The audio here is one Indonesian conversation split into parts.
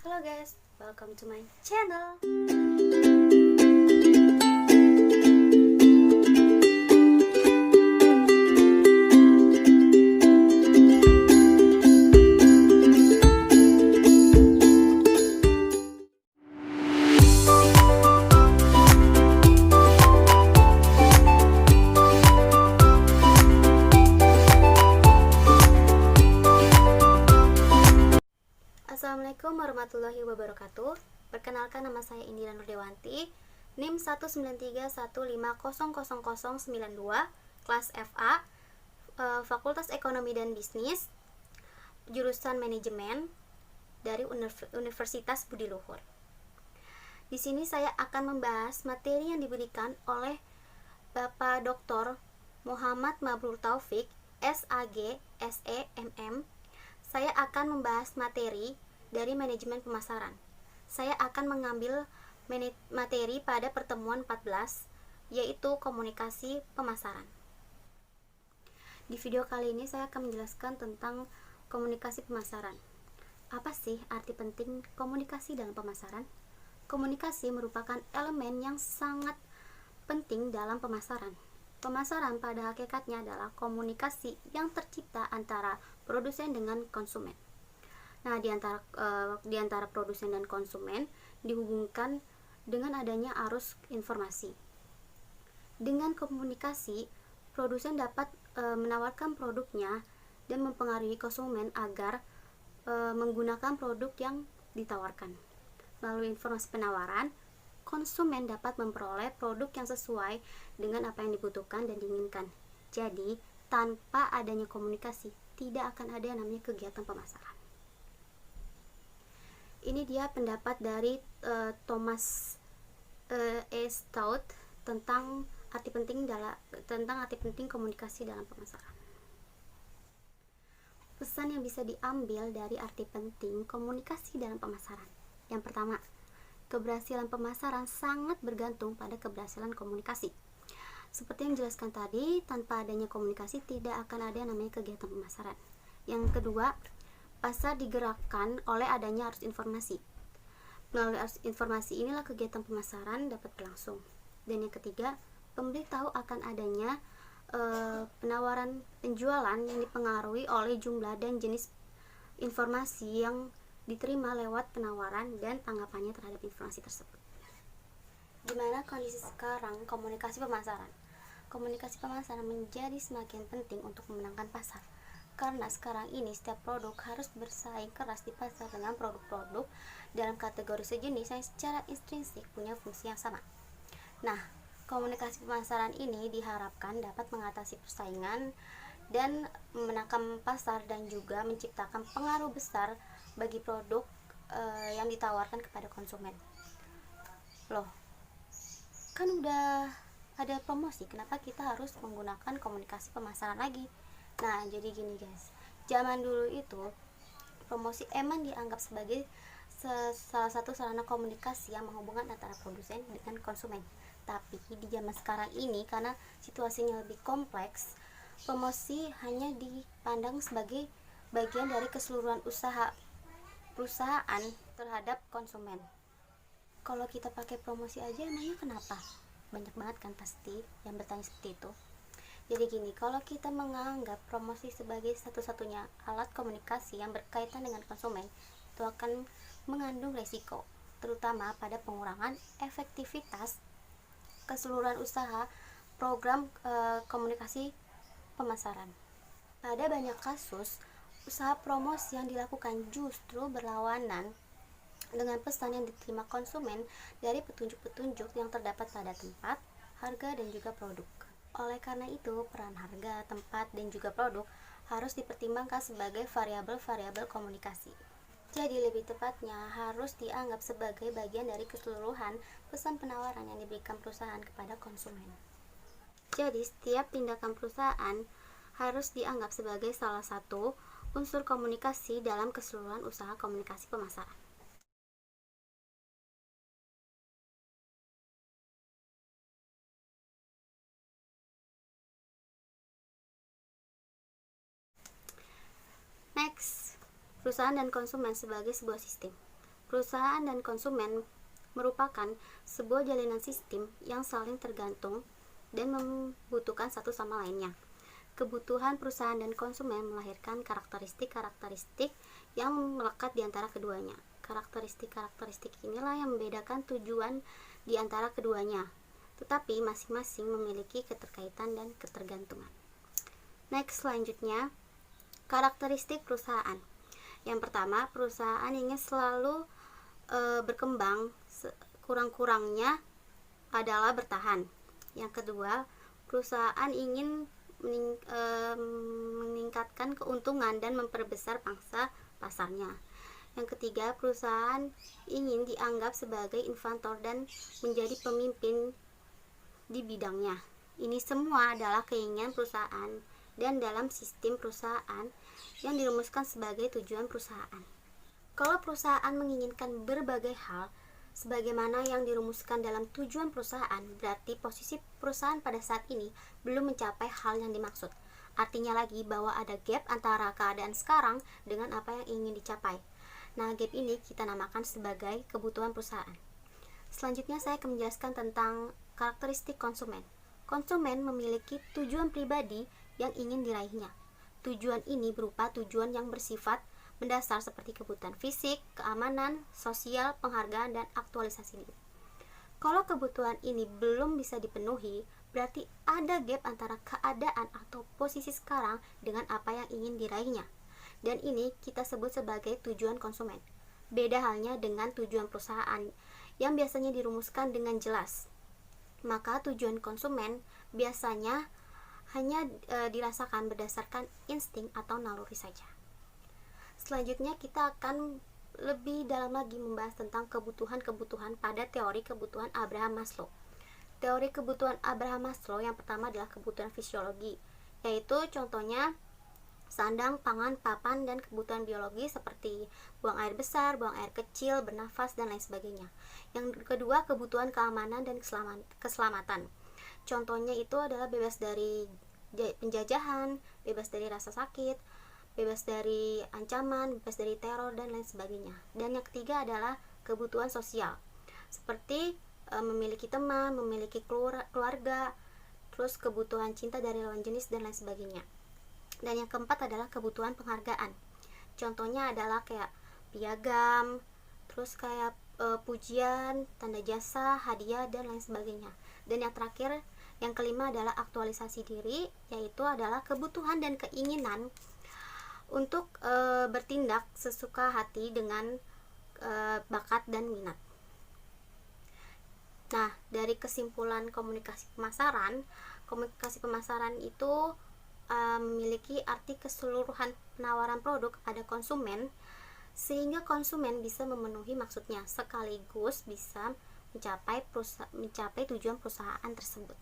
Hello guys, welcome to my channel. Assalamualaikum warahmatullahi wabarakatuh. Perkenalkan, nama saya Indira Nurdewanti, NIM 19315000092, kelas FA, Fakultas Ekonomi dan Bisnis, jurusan Manajemen dari Universitas Budi Luhur. Di sini saya akan membahas materi yang diberikan oleh Bapak Dr. Muhammad Mabrur Taufik, SAG, SEMM. Saya akan membahas materi dari manajemen pemasaran. Saya akan mengambil materi pada pertemuan 14, yaitu komunikasi pemasaran. Di video kali ini saya akan menjelaskan tentang komunikasi pemasaran. Apa sih arti penting komunikasi dalam pemasaran? Komunikasi merupakan elemen yang sangat penting dalam pemasaran. Pemasaran pada hakikatnya adalah komunikasi yang tercipta antara produsen dengan konsumen. Nah, di antara produsen dan konsumen dihubungkan dengan adanya arus informasi. Dengan komunikasi, produsen dapat menawarkan produknya dan mempengaruhi konsumen agar menggunakan produk yang ditawarkan. Melalui informasi penawaran, konsumen dapat memperoleh produk yang sesuai dengan apa yang dibutuhkan dan diinginkan. Jadi, tanpa adanya komunikasi, tidak akan ada yang namanya kegiatan pemasaran. Ini dia pendapat dari Thomas E. Stout tentang arti penting komunikasi dalam pemasaran. Pesan yang bisa diambil dari arti penting komunikasi dalam pemasaran. Yang pertama, keberhasilan pemasaran sangat bergantung pada keberhasilan komunikasi. Seperti yang dijelaskan tadi, tanpa adanya komunikasi tidak akan ada yang namanya kegiatan pemasaran. Yang kedua, pasar digerakkan oleh adanya arus informasi. Melalui arus informasi inilah kegiatan pemasaran dapat berlangsung. Dan yang ketiga, pembeli tahu akan adanya penawaran penjualan yang dipengaruhi oleh jumlah dan jenis informasi yang diterima lewat penawaran dan tanggapannya terhadap informasi tersebut. Gimana kondisi sekarang komunikasi pemasaran? Komunikasi pemasaran menjadi semakin penting untuk memenangkan pasar. Karena sekarang ini setiap produk harus bersaing keras di pasar dengan produk-produk dalam kategori sejenis yang secara intrinsik punya fungsi yang sama. Nah, komunikasi pemasaran ini diharapkan dapat mengatasi persaingan dan memenangkan pasar dan juga menciptakan pengaruh besar bagi produk yang ditawarkan kepada konsumen. Loh, kan udah ada promosi, kenapa kita harus menggunakan komunikasi pemasaran lagi? Nah, jadi gini guys, zaman dulu itu promosi emang dianggap sebagai salah satu sarana komunikasi yang menghubungkan antara produsen dengan konsumen. Tapi di zaman sekarang ini, karena situasinya lebih kompleks, promosi hanya dipandang sebagai bagian dari keseluruhan usaha perusahaan terhadap konsumen. Kalau kita pakai promosi aja emangnya kenapa? Banyak banget kan pasti yang bertanya seperti itu. Jadi gini, kalau kita menganggap promosi sebagai satu-satunya alat komunikasi yang berkaitan dengan konsumen, itu akan mengandung resiko, terutama pada pengurangan efektivitas keseluruhan usaha program komunikasi pemasaran. Pada banyak kasus, usaha promosi yang dilakukan justru berlawanan dengan pesan yang diterima konsumen dari petunjuk-petunjuk yang terdapat pada tempat, harga, dan juga produk. Oleh karena itu, peran harga, tempat, dan juga produk harus dipertimbangkan sebagai variabel-variabel komunikasi. Jadi lebih tepatnya harus dianggap sebagai bagian dari keseluruhan pesan penawaran yang diberikan perusahaan kepada konsumen. Jadi setiap tindakan perusahaan harus dianggap sebagai salah satu unsur komunikasi dalam keseluruhan usaha komunikasi pemasaran. Next, perusahaan dan konsumen sebagai sebuah sistem. Perusahaan dan konsumen merupakan sebuah jalinan sistem yang saling tergantung dan membutuhkan satu sama lainnya. Kebutuhan perusahaan dan konsumen melahirkan karakteristik-karakteristik yang melekat di antara keduanya. Karakteristik-karakteristik inilah yang membedakan tujuan di antara keduanya, tetapi masing-masing memiliki keterkaitan dan ketergantungan. Next, selanjutnya, karakteristik perusahaan. Yang pertama, perusahaan ingin selalu berkembang, kurang-kurangnya adalah bertahan. Yang kedua, perusahaan ingin meningkatkan keuntungan dan memperbesar pangsa pasarnya. Yang ketiga, perusahaan ingin dianggap sebagai inventor dan menjadi pemimpin di bidangnya. Ini semua adalah keinginan perusahaan dan dalam sistem perusahaan yang dirumuskan sebagai tujuan perusahaan. Kalau perusahaan menginginkan berbagai hal sebagaimana yang dirumuskan dalam tujuan perusahaan, berarti posisi perusahaan pada saat ini belum mencapai hal yang dimaksud. Artinya lagi bahwa ada gap antara keadaan sekarang dengan apa yang ingin dicapai. Nah, gap ini kita namakan sebagai kebutuhan perusahaan. Selanjutnya saya akan menjelaskan tentang karakteristik konsumen. Konsumen memiliki tujuan pribadi yang ingin diraihnya. Tujuan ini berupa tujuan yang bersifat mendasar seperti kebutuhan fisik, keamanan, sosial, penghargaan, dan aktualisasi diri. Kalau kebutuhan ini belum bisa dipenuhi, berarti ada gap antara keadaan atau posisi sekarang dengan apa yang ingin diraihnya. Dan ini kita sebut sebagai tujuan konsumen. Beda halnya dengan tujuan perusahaan yang biasanya dirumuskan dengan jelas. Maka tujuan konsumen biasanya hanya dirasakan berdasarkan insting atau naluri saja. Selanjutnya kita akan lebih dalam lagi membahas tentang kebutuhan-kebutuhan pada teori kebutuhan Abraham Maslow. Teori kebutuhan Abraham Maslow yang pertama adalah kebutuhan fisiologi, yaitu contohnya sandang, pangan, papan, dan kebutuhan biologi seperti buang air besar, buang air kecil, bernafas, dan lain sebagainya. Yang kedua, kebutuhan keamanan dan keselamatan. Contohnya itu adalah bebas dari penjajahan, bebas dari rasa sakit, bebas dari ancaman, bebas dari teror, dan lain sebagainya. Dan yang ketiga adalah kebutuhan sosial, seperti memiliki teman, memiliki keluarga, terus kebutuhan cinta dari lawan jenis, dan lain sebagainya. Dan yang keempat adalah kebutuhan penghargaan. Contohnya adalah kayak piagam, terus kayak pujian, tanda jasa, hadiah, dan lain sebagainya. Dan yang terakhir, yang kelima adalah aktualisasi diri, yaitu adalah kebutuhan dan keinginan untuk bertindak sesuka hati dengan bakat dan minat. Nah, dari kesimpulan komunikasi pemasaran itu memiliki arti keseluruhan penawaran produk kepada konsumen sehingga konsumen bisa memenuhi maksudnya sekaligus bisa mencapai tujuan perusahaan tersebut.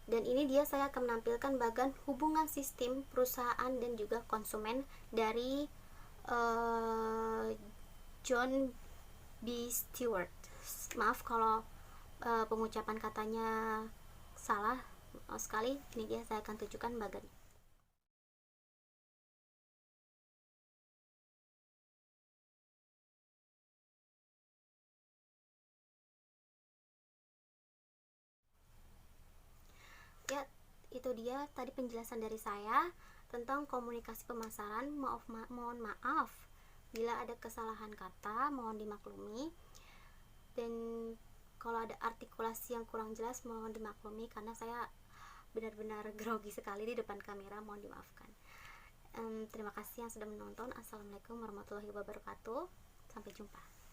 Dan ini dia saya akan menampilkan bagian hubungan sistem perusahaan dan juga konsumen dari John B. Stewart. Maaf kalau pengucapan katanya salah sekali. Ini dia saya akan tunjukkan bagian. Ya, itu dia tadi penjelasan dari saya tentang komunikasi pemasaran. Mohon maaf bila ada kesalahan kata, mohon dimaklumi. Dan kalau ada artikulasi yang kurang jelas, mohon dimaklumi karena saya benar-benar grogi sekali di depan kamera, mohon dimaafkan. Terima kasih yang sudah menonton. Assalamualaikum warahmatullahi wabarakatuh. Sampai jumpa.